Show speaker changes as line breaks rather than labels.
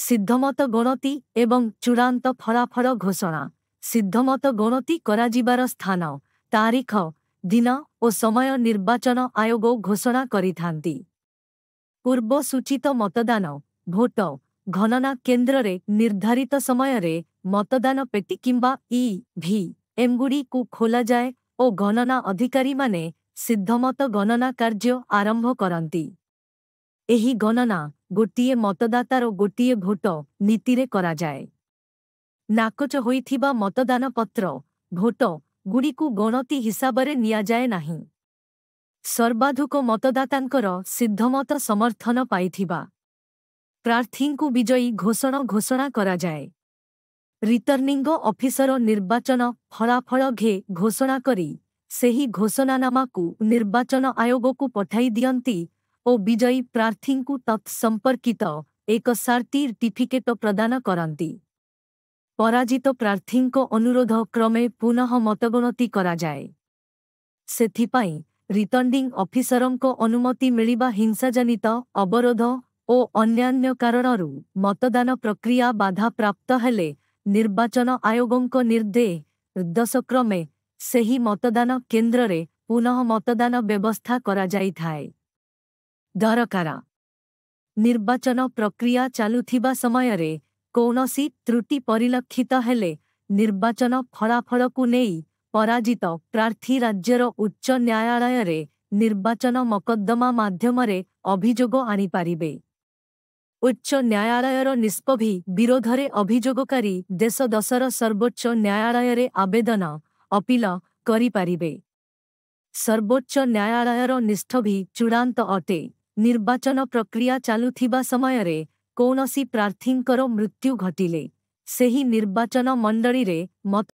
सिद्धमत गणति एवं चूड़ांत फलाफल घोषणा। सिद्धमत गणति कराजिबार स्थान, तारीख, दिन और समय निर्वाचन आयोग घोषणा करिथांती। पूर्व सूचित मतदान भोट गणना केन्द्र रे निर्धारित समय रे मतदान पेटी किंबा ईवीएम गुड़ी को खोला जाए और गणना अधिकारी माने सिद्धमत गणना कार्य आरंभ करती। एही गणना गोटिए मतदातार गोटिए भोट नीति रे करा जाए। नाकच होइथिबा मतदान पत्र भोट गुड़ी को गणति हिसाब रे निया जाए नहीं। सर्वाधिक मतदातांकर सिद्धमत समर्थन पाइथिबा प्रार्थी को विजयी घोषणा करा जाए। रिटर्निंग ऑफिसर निर्वाचन फलाफल घोषणा करी सेही घोषणानामा को निर्वाचन आयोग को पठाई दियंती और विजयी प्रार्थी को तत्संपर्कित एक सर्टिफिकेट प्रदान करती। पराजित प्रार्थी अनुरोध क्रमे पुनः मतगणति करा जाए। सेथिपाई रिटर्निंग ऑफिसरंको अनुमति मिलिबा हिंसाजनित अवरोध और अन्यान्य कारणरू मतदान प्रक्रिया बाधा प्राप्त हेले निर्वाचन आयोगों निर्देश क्रमे सेही मतदान केन्द्र रे पुनः मतदान व्यवस्था करा जाई थाए। दरकारा निर्वाचन प्रक्रिया चालुथिबा समय रे कौनसी त्रुटि परिलक्षित हेले निर्वाचन फलाफल को नेई पराजित प्रार्थी राज्यर उच्च न्यायालय रे निर्वाचन मकद्दमा माध्यम रे अभियोग आनी पारिबे। उच्च न्यायालयर निष्पत्ति विरोधरे अभियोगकारी देश दशर सर्वोच्च न्यायालय रे आवेदन अपील करि पारिबे। सर्वोच्च न्यायालयर निष्पत्ति चूड़ांत अटे। निर्वाचन प्रक्रिया चालुथिबा समय रे कौनसी प्रार्थींकर मृत्यु घटिले सेही निर्वाचन मंडली रे मत